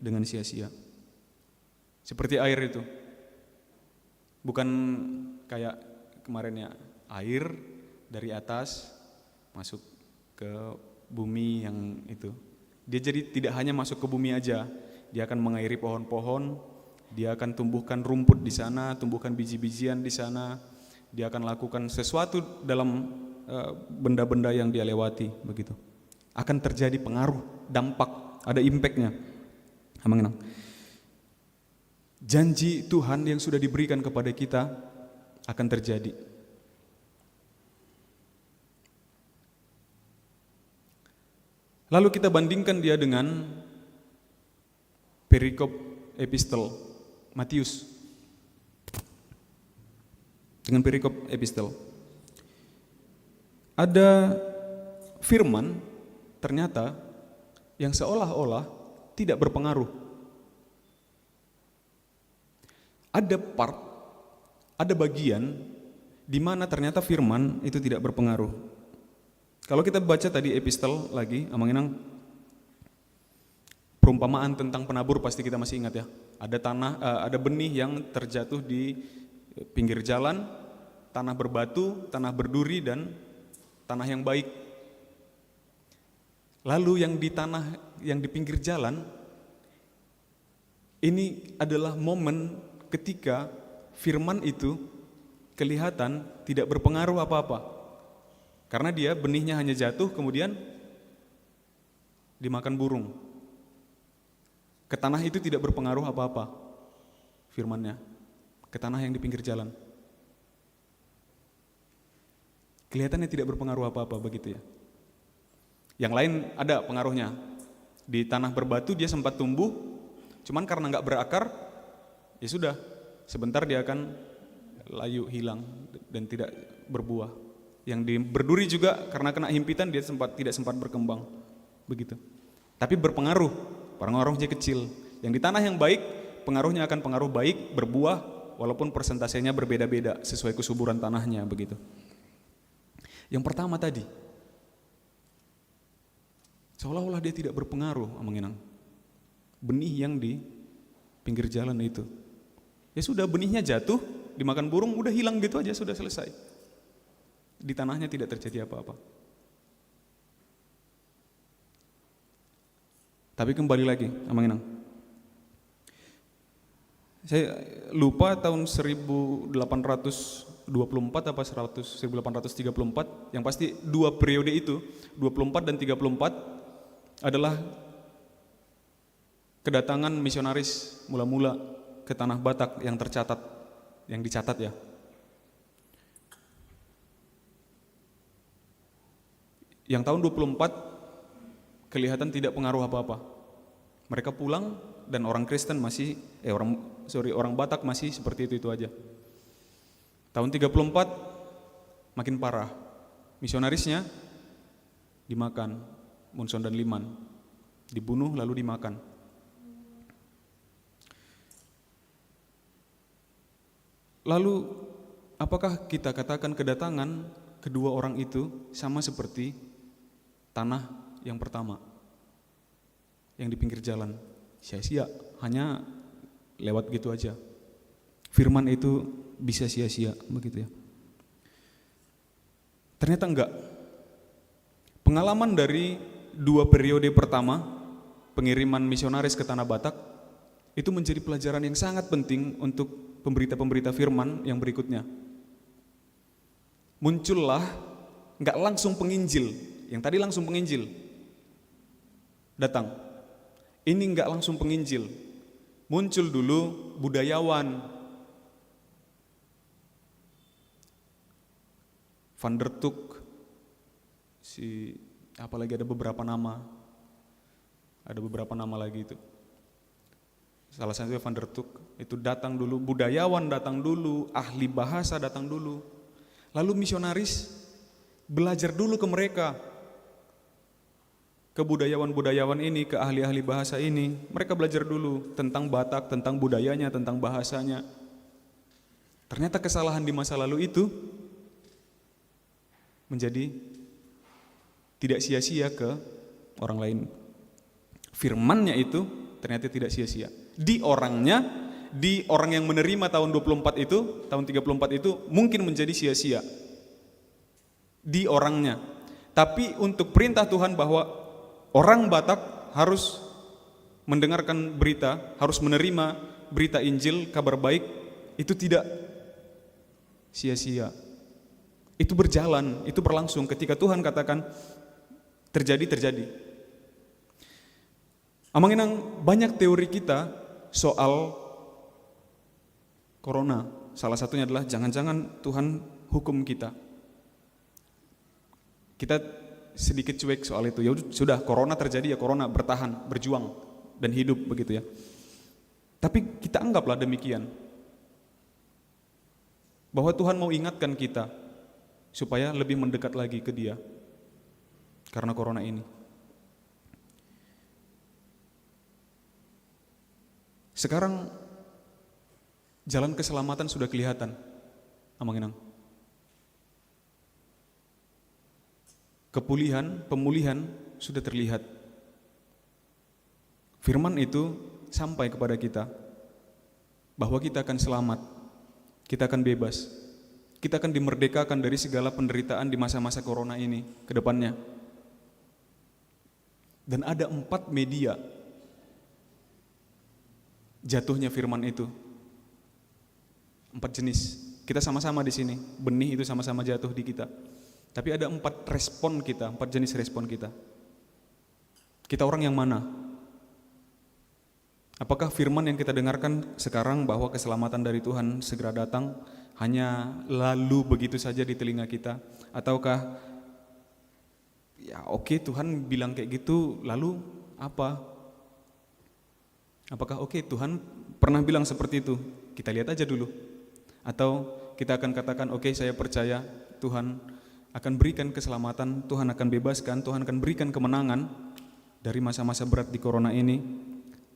dengan sia-sia. Seperti air itu. Bukan kayak kemarinnya air dari atas masuk ke bumi yang itu. Dia jadi tidak hanya masuk ke bumi aja, dia akan mengairi pohon-pohon, dia akan tumbuhkan rumput di sana, tumbuhkan biji-bijian di sana, dia akan lakukan sesuatu dalam benda-benda yang dia lewati, begitu. Akan terjadi pengaruh, dampak, ada impactnya. Amin. Janji Tuhan yang sudah diberikan kepada kita akan terjadi. Lalu kita bandingkan dia dengan perikop epistel Matius. Dengan perikop epistel. Ada firman ternyata yang seolah-olah tidak berpengaruh. Ada part, ada bagian di mana ternyata firman itu tidak berpengaruh. Kalau kita baca tadi epistel lagi, Amanginang, perumpamaan tentang penabur pasti kita masih ingat ya. Ada tanah, ada benih yang terjatuh di pinggir jalan, tanah berbatu, tanah berduri dan tanah yang baik. Lalu yang di tanah yang di pinggir jalan ini adalah momen ketika firman itu kelihatan tidak berpengaruh apa-apa. Karena dia benihnya hanya jatuh kemudian dimakan burung. Ke tanah itu tidak berpengaruh apa-apa firmannya. Ke tanah yang di pinggir jalan. Kelihatannya tidak berpengaruh apa-apa begitu ya. Yang lain ada pengaruhnya. Di tanah berbatu dia sempat tumbuh, cuman karena nggak berakar, ya sudah, sebentar dia akan layu, hilang dan tidak berbuah. Yang di berduri juga karena kena himpitan dia tidak sempat berkembang, begitu. Tapi berpengaruh, pengaruhnya kecil. Yang di tanah yang baik, pengaruhnya akan pengaruh baik, berbuah, walaupun persentasenya berbeda-beda sesuai kesuburan tanahnya, begitu. Yang pertama tadi, seolah-olah dia tidak berpengaruh, Amanginang. Benih yang di pinggir jalan itu, ya sudah benihnya jatuh, dimakan burung, udah hilang gitu aja, sudah selesai. Di tanahnya tidak terjadi apa-apa. Tapi kembali lagi, Amanginang. Saya lupa tahun 1824 apa 1834, yang pasti dua periode itu, 24 dan 34 adalah kedatangan misionaris mula-mula ke tanah Batak yang tercatat, yang dicatat ya. Yang tahun 24 kelihatan tidak pengaruh apa-apa. Mereka pulang dan orang Kristen masih orang Batak masih seperti itu aja. Tahun 34 makin parah. Misionarisnya dimakan, Munson dan Liman. Dibunuh lalu dimakan. Lalu apakah kita katakan kedatangan kedua orang itu sama seperti tanah yang pertama yang di pinggir jalan, sia-sia, hanya lewat gitu aja. Firman itu bisa sia-sia begitu ya. Ternyata enggak. Pengalaman dari 2 periode pertama pengiriman misionaris ke Tanah Batak itu menjadi pelajaran yang sangat penting untuk pemberita-pemberita firman yang berikutnya. Muncullah enggak langsung penginjil, yang tadi langsung penginjil datang. Ini enggak langsung penginjil. Muncul dulu budayawan, Van der Tuk, apalagi ada beberapa nama lagi itu. Salah satunya Van der Tuk, itu datang dulu, budayawan datang dulu, ahli bahasa datang dulu. Lalu misionaris belajar dulu ke mereka, ke budayawan-budayawan ini, ke ahli-ahli bahasa ini. Mereka belajar dulu tentang Batak, tentang budayanya, tentang bahasanya. Ternyata kesalahan di masa lalu itu menjadi tidak sia-sia ke orang lain. Firmannya itu ternyata tidak sia-sia. Di orangnya, di orang yang menerima tahun 24 itu, tahun 34 itu mungkin menjadi sia-sia. Di orangnya. Tapi untuk perintah Tuhan bahwa orang Batak harus mendengarkan berita, harus menerima berita Injil, kabar baik, itu tidak sia-sia. Itu berjalan, itu berlangsung. Ketika Tuhan katakan terjadi. Amanginang, banyak teori kita soal corona. Salah satunya adalah jangan-jangan Tuhan hukum kita. Kita sedikit cuek soal itu. Ya sudah, corona terjadi, ya corona, bertahan, berjuang dan hidup begitu ya. Tapi kita anggaplah demikian, bahwa Tuhan mau ingatkan kita supaya lebih mendekat lagi ke Dia karena corona ini. Sekarang jalan keselamatan sudah kelihatan, Amanginang. Pemulihan sudah terlihat. Firman itu sampai kepada kita bahwa kita akan selamat, kita akan bebas, kita akan dimerdekakan dari segala penderitaan di masa-masa corona ini ke depannya. Dan ada 4 media jatuhnya firman itu. 4 jenis. Kita sama-sama di sini, benih itu sama-sama jatuh di kita. Tapi ada 4 respon kita, 4 jenis respon kita. Kita orang yang mana? Apakah firman yang kita dengarkan sekarang bahwa keselamatan dari Tuhan segera datang hanya lalu begitu saja di telinga kita? Ataukah ya oke, Tuhan bilang kayak gitu, lalu apa? Apakah oke, Tuhan pernah bilang seperti itu? Kita lihat aja dulu. Atau kita akan katakan oke, saya percaya Tuhan akan berikan keselamatan, Tuhan akan bebaskan, Tuhan akan berikan kemenangan dari masa-masa berat di corona ini.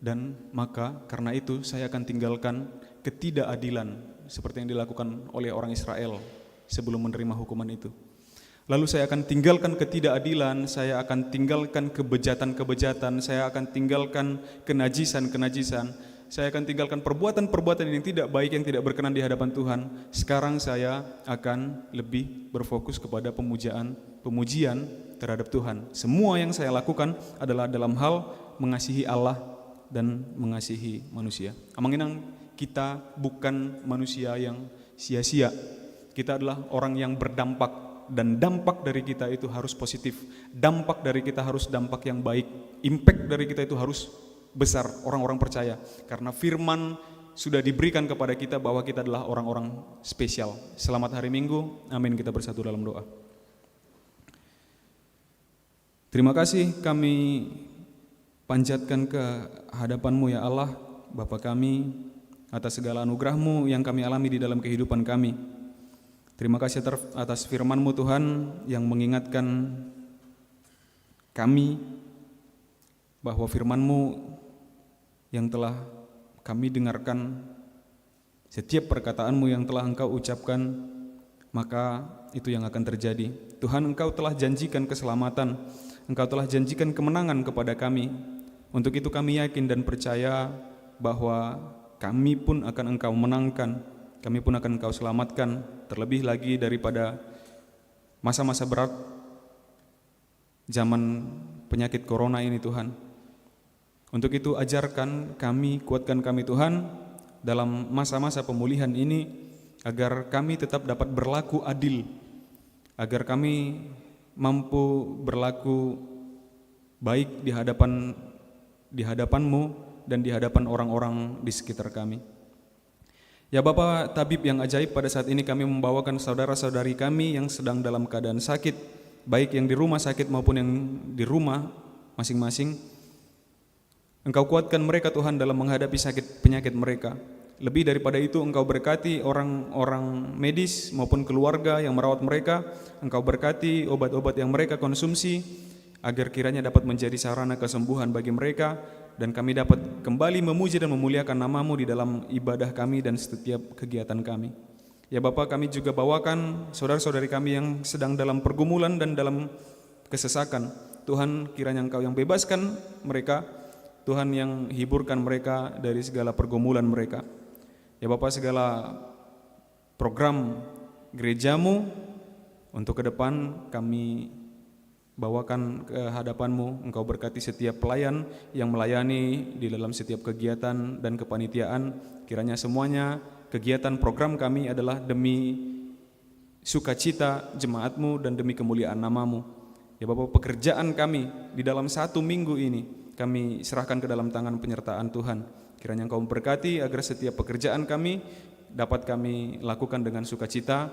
Dan maka karena itu saya akan tinggalkan ketidakadilan seperti yang dilakukan oleh orang Israel sebelum menerima hukuman itu. Lalu saya akan tinggalkan ketidakadilan, saya akan tinggalkan kebejatan-kebejatan, saya akan tinggalkan kenajisan-kenajisan, saya akan tinggalkan perbuatan-perbuatan yang tidak baik, yang tidak berkenan di hadapan Tuhan. Sekarang saya akan lebih berfokus kepada pemujian terhadap Tuhan. Semua yang saya lakukan adalah dalam hal mengasihi Allah dan mengasihi manusia. Amanginang, kita bukan manusia yang sia-sia. Kita adalah orang yang berdampak. Dan dampak dari kita itu harus positif. Dampak dari kita harus dampak yang baik. Impact dari kita itu harus besar, orang-orang percaya. Karena firman sudah diberikan kepada kita bahwa kita adalah orang-orang spesial. Selamat hari Minggu, amin. Kita bersatu dalam doa. Terima kasih kami panjatkan ke hadapan-Mu ya Allah, Bapa kami, atas segala anugerah-Mu yang kami alami di dalam kehidupan kami. Terima kasih atas firman-Mu Tuhan yang mengingatkan kami bahwa firman-Mu yang telah kami dengarkan Setiap perkataanmu yang telah Engkau ucapkan, maka itu yang akan terjadi. Tuhan, Engkau telah janjikan keselamatan, Engkau telah janjikan kemenangan kepada kami. Untuk itu kami yakin dan percaya bahwa kami pun akan Engkau menangkan, kami pun akan Engkau selamatkan, terlebih lagi daripada masa-masa berat zaman penyakit corona ini Tuhan. Untuk itu ajarkan kami, kuatkan kami Tuhan dalam masa-masa pemulihan ini, agar kami tetap dapat berlaku adil, agar kami mampu berlaku baik di hadapan-Mu dan di hadapan orang-orang di sekitar kami. Ya Bapa Tabib yang ajaib, pada saat ini kami membawakan saudara-saudari kami yang sedang dalam keadaan sakit, baik yang di rumah sakit maupun yang di rumah masing-masing. Engkau kuatkan mereka Tuhan dalam menghadapi penyakit mereka. Lebih daripada itu, Engkau berkati orang-orang medis maupun keluarga yang merawat mereka. Engkau berkati obat-obat yang mereka konsumsi, agar kiranya dapat menjadi sarana kesembuhan bagi mereka, dan kami dapat kembali memuji dan memuliakan nama-Mu di dalam ibadah kami dan setiap kegiatan kami. Ya Bapa, kami juga bawakan saudara-saudari kami yang sedang dalam pergumulan dan dalam kesesakan. Tuhan, kiranya Engkau yang bebaskan mereka, Tuhan yang hiburkan mereka dari segala pergumulan mereka. Ya Bapa, segala program gereja-Mu untuk ke depan kami bawakan ke hadapan-Mu. Engkau berkati setiap pelayan yang melayani di dalam setiap kegiatan dan kepanitiaan. Kiranya semuanya kegiatan program kami adalah demi sukacita jemaat-Mu dan demi kemuliaan nama-Mu. Ya Bapa, pekerjaan kami di dalam 1 minggu ini kami serahkan ke dalam tangan penyertaan Tuhan. Kiranya Engkau memberkati agar setiap pekerjaan kami dapat kami lakukan dengan sukacita.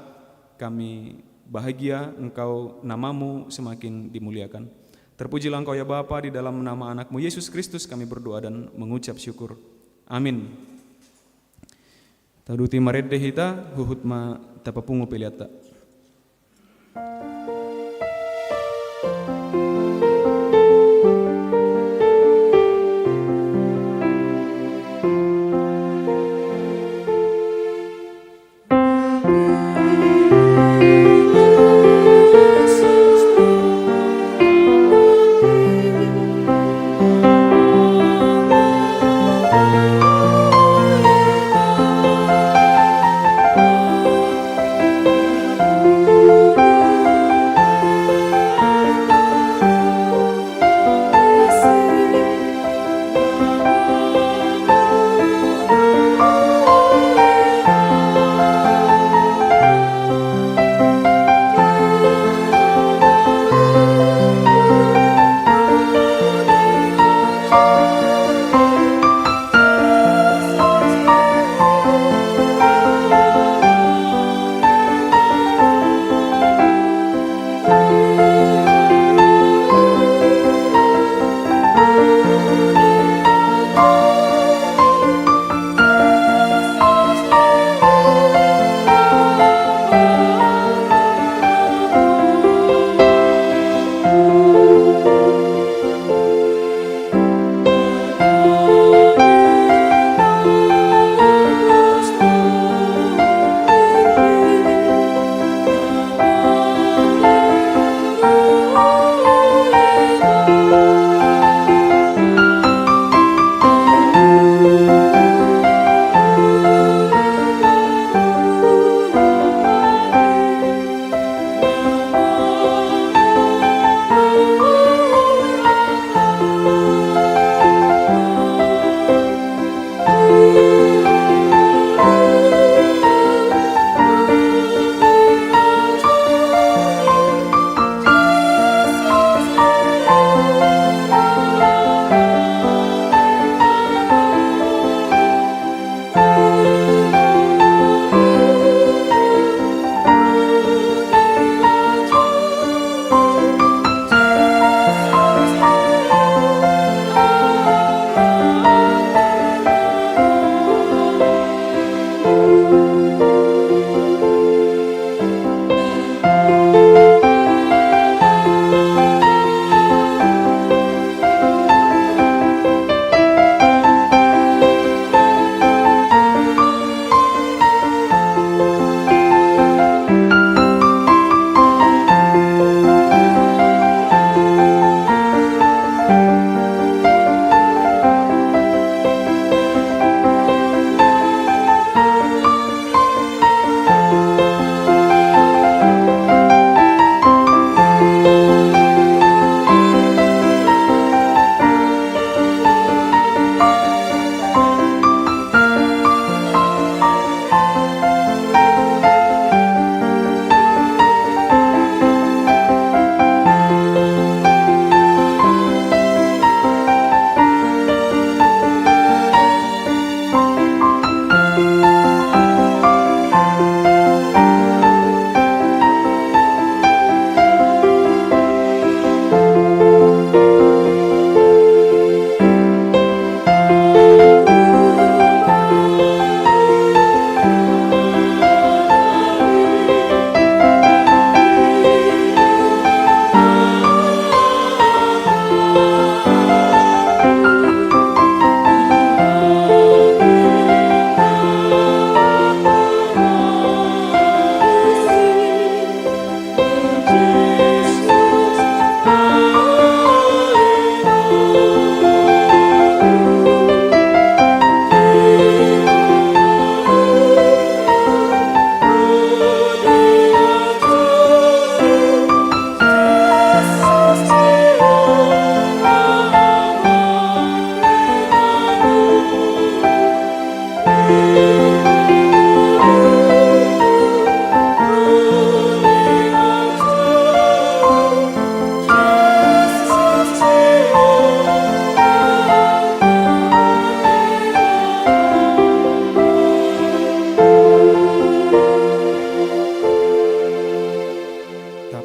Kami bahagia, Engkau, nama-Mu semakin dimuliakan. Terpujilah Engkau ya Bapa, di dalam nama anak-Mu Yesus Kristus kami berdoa dan mengucap syukur. Amin. Taduti mareddehita huhut ma tapapungu peliata.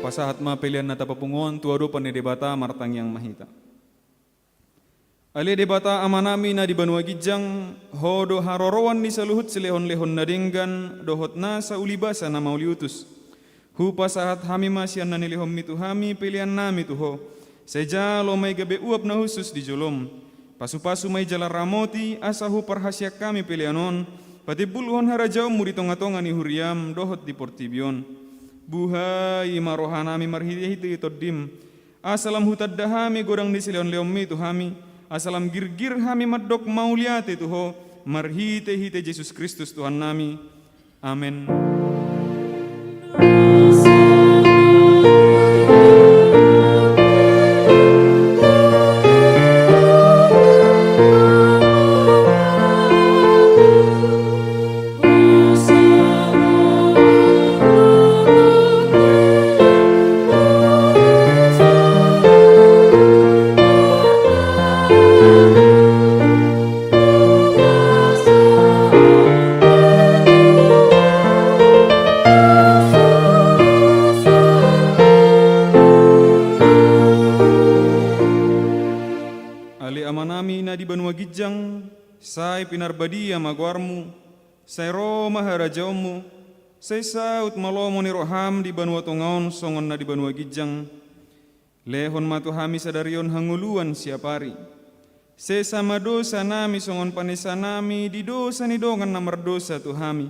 pasahat ma pelian nata papungon tuado pane debata martang yang mahita. Ale debata amanami na di Banua Gijang hodo harorowan ni saluhut silehon-lehon nadenggan dohot na sa ulibasa na mauliutus. Hu pasahat hami masian na nilihom mitu hami pelian nami tuho. Seja lo may gabe uap na husus di jolom. Pasu-pasu may jala ramoti asahu parhasyak kami pelianon. Pati buluhon harajaw muri tonga-tonga ni huriam dohot di portibion. Buhay marohanami marhiti itoddim. Asalam hutad dahami godang di silehon leom mitu hami. Asalam girgir hami madok mauliate tuho marhite-hite Yesus Kristus Tuhan nami. Amin. Di Banua Gijang, sai pinarbadia magwarmu, sai Roma harajaumu, sai saut malomo ni roham di Banua Tongaon songon na di Banua Gijang, lehon matu hami sadarion hanguluan siapari, sai sama dosa nami songon panesa nami di dosa ni dongan namar dosa tu hami,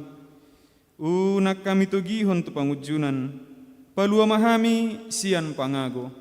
unak kami tugihon tu pangujunan, palua mahami sian pangago.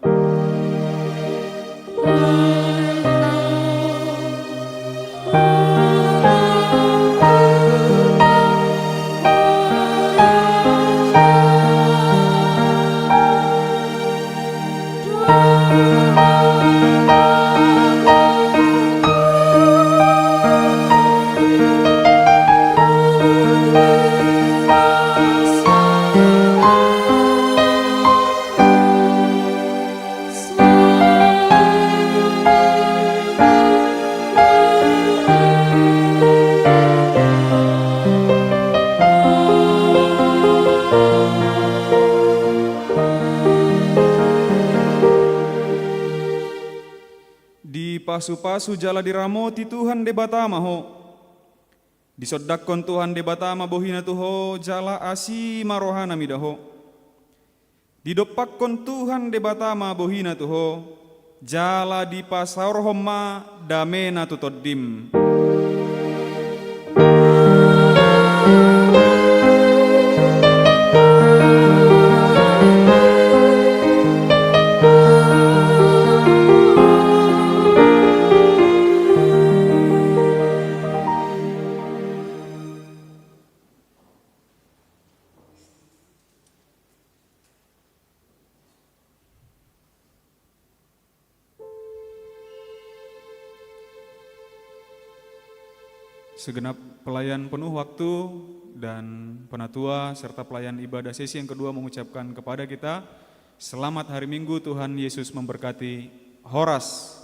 Pasu-pasu jala diramoti Tuhan debatama ho. Disodakkon Tuhan debatama bohina tuho jala asi marohana midaho. Didopakkon Tuhan debatama bohina tuho jala di pasarhomma damena tutoddim. Segenap pelayan penuh waktu dan penatua serta pelayan ibadah sesi yang kedua mengucapkan kepada kita, selamat hari Minggu, Tuhan Yesus memberkati. Horas.